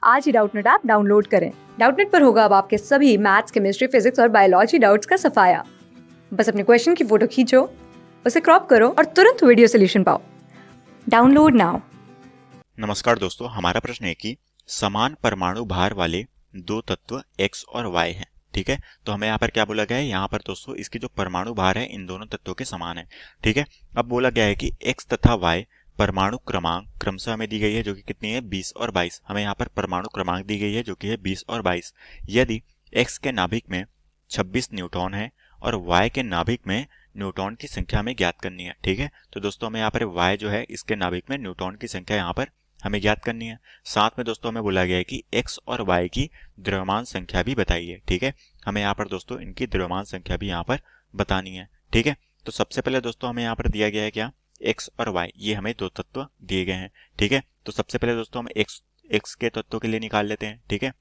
आज ही Doubtnut app download करें। Doubtnut पर होगा अब आपके सभी मैथ्स, केमिस्ट्री, फिजिक्स और बायोलॉजी डाउट्स का सफाया। बस अपने क्वेश्चन की फोटो खींचो, उसे क्रॉप करो और तुरंत वीडियो सोल्यूशन पाओ। Download now. नमस्कार दोस्तों, हमारा प्रश्न है कि समान परमाणु भार वाले दो तत्व x और y हैं। ठीक है, तो हमें यहाँ पर क्या बोला गया है, यहाँ पर दोस्तों इसकी जो परमाणु भार है इन दोनों तत्वों के समान है। ठीक है, अब बोला गया है कि x तथा y परमाणु क्रमांक क्रमशः हमें दी गई है जो कि कितनी है 20 और 22। हमें यहाँ पर परमाणु क्रमांक दी गई है जो कि है 20 और 22। यदि x के नाभिक में 26 न्यूट्रॉन है और y के नाभिक में न्यूट्रॉन की संख्या हमें ज्ञात करनी है। ठीक है, तो दोस्तों हमें यहाँ पर y जो है इसके नाभिक में न्यूट्रॉन की संख्या यहाँ पर हमें ज्ञात करनी है। साथ में दोस्तों हमें बोला गया है कि x और y की द्रव्यमान संख्या भी बताइए। ठीक है, हमें यहाँ पर दोस्तों इनकी द्रव्यमान संख्या भी यहाँ पर बतानी है। ठीक है, तो सबसे पहले दोस्तों हमें यहाँ पर दिया गया है क्या, x और y, ये हमें दो तत्व दिए गए हैं। ठीक है, तो सबसे पहले दोस्तों हम x के तत्वों के लिए निकाल लेते हैं। ठीक है,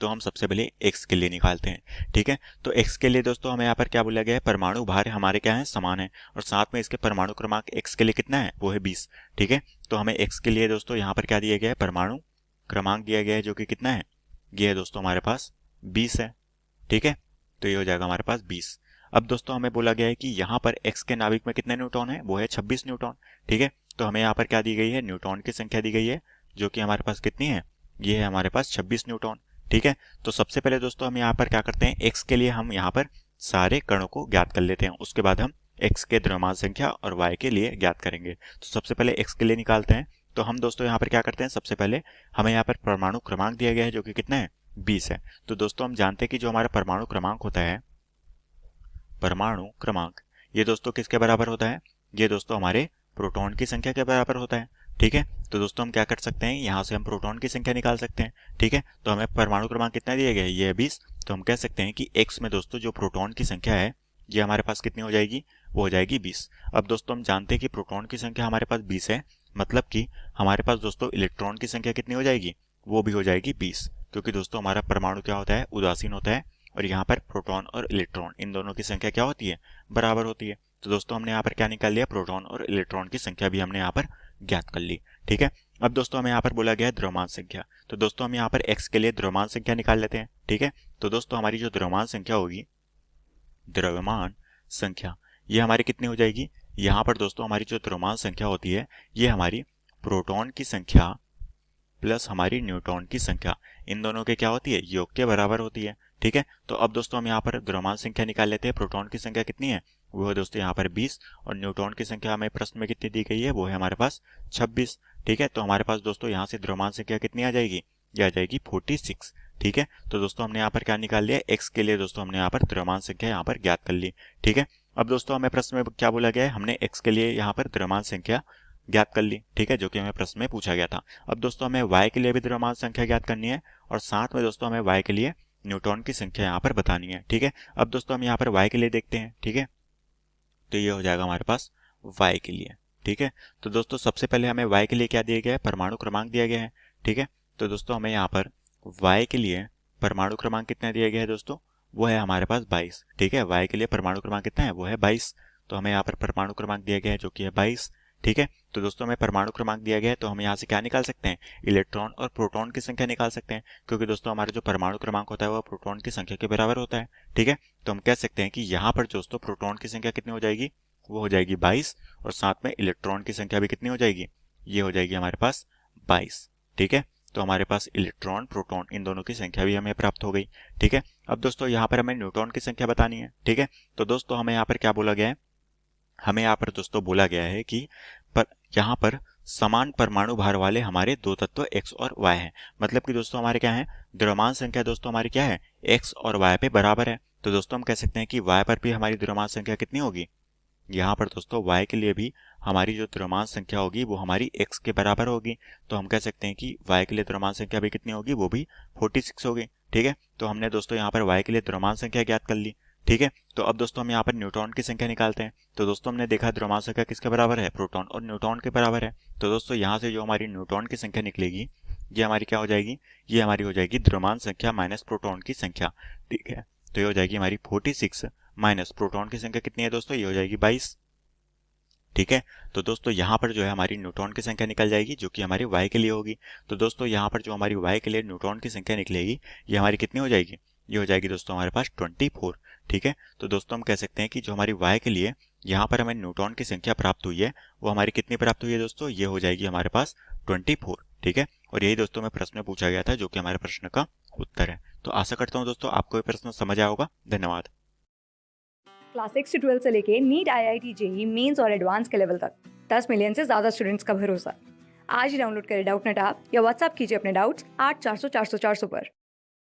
तो हम सबसे पहले x के लिए निकालते हैं। ठीक है, तो x के लिए दोस्तों हमें यहाँ पर क्या बोला गया है, परमाणु भार हमारे क्या है, समान है, और साथ में इसके परमाणु क्रमांक x के लिए कितना है, वो है 20। ठीक है, तो हमें x के लिए दोस्तों यहाँ पर क्या दिया गया है, परमाणु क्रमांक दिया गया है जो कि कितना है, ये है दोस्तों हमारे पास 20 है। ठीक है, तो ये हो जाएगा हमारे पास 20। अब दोस्तों हमें बोला गया है कि यहाँ पर x के नाभिक में कितने न्यूट्रॉन है, वो है 26 न्यूट्रॉन। ठीक है, तो हमें यहाँ पर क्या दी गई है, न्यूट्रॉन की संख्या दी गई है जो कि हमारे पास कितनी है, ये है हमारे पास 26 न्यूट्रॉन। ठीक है, तो सबसे पहले दोस्तों हम यहाँ पर क्या करते हैं, x के लिए हम यहाँ पर सारे कणों को ज्ञात कर लेते हैं, उसके बाद हम x के द्रव्यमान संख्या और y के लिए ज्ञात करेंगे। तो सबसे पहले x के लिए निकालते हैं। तो हम दोस्तों यहाँ पर क्या करते हैं, सबसे पहले हमें यहाँ पर परमाणु क्रमांक दिया गया है जो कि कितना है, 20 है। तो दोस्तों हम जानते हैं कि जो हमारा परमाणु क्रमांक होता है, परमाणु क्रमांक, ये दोस्तों किसके बराबर होता है, ये दोस्तों हमारे प्रोटॉन की संख्या के बराबर होता है। ठीक है, तो दोस्तों हम क्या कर सकते हैं, यहाँ से हम प्रोटॉन की संख्या निकाल सकते हैं। ठीक है, तो हमें परमाणु क्रमांक कितना दिया गया है, ये है 20। तो हम कह सकते हैं कि x में दोस्तों जो प्रोटॉन की संख्या है ये हमारे पास कितनी हो जाएगी, वो हो जाएगी 20। अब दोस्तों हम जानते हैं कि प्रोटॉन की संख्या हमारे पास 20 है, मतलब कि हमारे पास दोस्तों इलेक्ट्रॉन की संख्या कितनी हो जाएगी, वो भी हो जाएगी 20, क्योंकि दोस्तों हमारा परमाणु क्या होता है, उदासीन होता है, और यहाँ पर प्रोटॉन और इलेक्ट्रॉन इन दोनों की संख्या क्या होती है, बराबर होती है। तो दोस्तों हमने यहाँ पर क्या निकाल लिया, प्रोटॉन और इलेक्ट्रॉन की संख्या भी हमने यहाँ पर ज्ञात कर ली। ठीक है, अब दोस्तों हमें यहाँ पर बोला गया है द्रव्यमान संख्या, तो दोस्तों हम यहाँ पर x के लिए द्रव्यमान संख्या निकाल लेते हैं। ठीक है, तो दोस्तों हमारी जो द्रव्यमान संख्या होगी, द्रव्यमान संख्या, ये हमारी कितनी हो जाएगी, यहाँ पर दोस्तों हमारी जो द्रव्यमान संख्या होती है ये हमारी प्रोटॉन की संख्या प्लस हमारी न्यूट्रॉन की संख्या, इन दोनों के क्या होती है, योग के बराबर होती है। ठीक है, तो अब दोस्तों हम यहाँ पर द्रव्यमान संख्या निकाल लेते हैं। प्रोटॉन की संख्या कितनी है, वो है दोस्तों यहाँ पर 20, और न्यूट्रॉन की संख्या हमें प्रश्न में कितनी दी गई है, वो है हमारे पास 26। ठीक है, तो हमारे पास दोस्तों यहाँ से द्रव्यमान संख्या कितनी आ जाएगी, ये आ जाएगी 46। ठीक है, तो दोस्तों हमने यहाँ पर क्या निकाल लिया, x के लिए दोस्तों हमने यहाँ पर द्रव्यमान संख्या यहाँ पर ज्ञात कर ली। ठीक है, अब दोस्तों हमें प्रश्न में क्या बोला गया है, हमने x के लिए यहाँ पर द्रव्यमान संख्या ज्ञात कर ली। ठीक है, जो कि हमें प्रश्न में पूछा गया था। अब दोस्तों हमें y के लिए भी द्रव्यमान संख्या ज्ञात करनी है, और साथ में दोस्तों हमें y के लिए न्यूट्रॉन की संख्या यहाँ पर बतानी है। ठीक है, अब दोस्तों हम यहाँ पर y के लिए देखते हैं। ठीक है, तो ये हो जाएगा हमारे पास y के लिए। ठीक है, तो दोस्तों सबसे पहले हमें y के लिए क्या दिया गया है, परमाणु क्रमांक दिया गया है। ठीक है, तो दोस्तों हमें यहाँ पर y के लिए परमाणु क्रमांक कितना दिया गया है दोस्तों, वो है हमारे पास 22। ठीक है, y के लिए परमाणु क्रमांक कितना है, वो है 22। तो हमें यहाँ पर परमाणु क्रमांक दिया गया है जो कि है 22। ठीक है, तो दोस्तों हमें परमाणु क्रमांक दिया गया है, तो हम यहाँ से क्या निकाल सकते हैं, इलेक्ट्रॉन और प्रोटॉन की संख्या निकाल सकते हैं, क्योंकि दोस्तों हमारा जो परमाणु क्रमांक होता है वो प्रोटॉन की संख्या के बराबर होता है। ठीक है, तो हम कह सकते हैं कि यहाँ पर दोस्तों प्रोटॉन की संख्या कितनी हो जाएगी, वो हो जाएगी 22, और साथ में इलेक्ट्रॉन की संख्या भी कितनी हो जाएगी, ये हो जाएगी हमारे पास 22। ठीक है, तो हमारे पास इलेक्ट्रॉन प्रोटॉन इन दोनों की संख्या भी हमें प्राप्त हो गई। ठीक है, अब दोस्तों यहाँ पर हमें न्यूट्रॉन की संख्या बतानी है। ठीक है, तो दोस्तों हमें यहाँ पर क्या बोला गया है, हमें यहाँ पर दोस्तों बोला गया है कि यहाँ पर समान परमाणु भार वाले हमारे दो तत्व x और y हैं। मतलब कि दोस्तों हमारे क्या है, द्रव्यमान संख्या दोस्तों हमारी क्या है, x और y पे बराबर है। तो दोस्तों हम कह सकते हैं कि y पर भी हमारी द्रव्यमान संख्या कितनी होगी, यहाँ पर दोस्तों y के लिए भी हमारी जो द्रव्यमान संख्या होगी वो हमारी x के बराबर होगी। तो हम कह सकते हैं कि y के लिए द्रव्यमान संख्या भी कितनी होगी, वो भी 46 होगी। ठीक है, तो हमने दोस्तों यहाँ पर y के लिए द्रव्यमान संख्या ज्ञात कर ली। ठीक है, तो अब दोस्तों हम यहाँ पर न्यूट्रॉन की संख्या निकालते हैं। तो दोस्तों हमने देखा द्रव्यमान संख्या किसके बराबर है, प्रोटॉन और न्यूट्रॉन के बराबर है। तो दोस्तों यहाँ से जो हमारी न्यूट्रॉन की संख्या निकलेगी, ये हमारी क्या हो जाएगी, ये हमारी हो जाएगी द्रव्यमान संख्या माइनस प्रोटॉन की संख्या। ठीक है, तो ये हो जाएगी हमारी 46 माइनस प्रोटॉन की संख्या कितनी है दोस्तों, ये हो जाएगी 22। ठीक है। तो दोस्तों यहाँ पर जो है हमारी न्यूट्रॉन की संख्या निकल जाएगी जो कि हमारे y के लिए होगी। तो दोस्तों यहाँ पर जो हमारी y के लिए न्यूट्रॉन की संख्या निकलेगी ये हमारी कितनी हो जाएगी, ये हो जाएगी दोस्तों हमारे पास 24। ठीक है। तो दोस्तों हम कह सकते हैं कि जो हमारी y के लिए यहाँ पर हमें न्यूट्रॉन की संख्या प्राप्त हुई है वो हमारी कितनी प्राप्त हुई है दोस्तों, ये हो जाएगी हमारे पास 24। ठीक है। और यही दोस्तों में प्रश्न में पूछा गया था जो कि हमारे प्रश्न का उत्तर है। तो आशा करता हूँ दोस्तों आपको ये प्रश्न समझ आया होगा। धन्यवाद। क्लास 6 से 12 से लेके नीट, IIT, जेई मेंस और एडवांस के लेवल तक 10 मिलियन से ज्यादा स्टूडेंट्स का भरोसा। आज ही डाउनलोड करें डाउटनेट ऐप या व्हाट्सएप कीजिए अपने डाउट्स 8400 400 400 पर।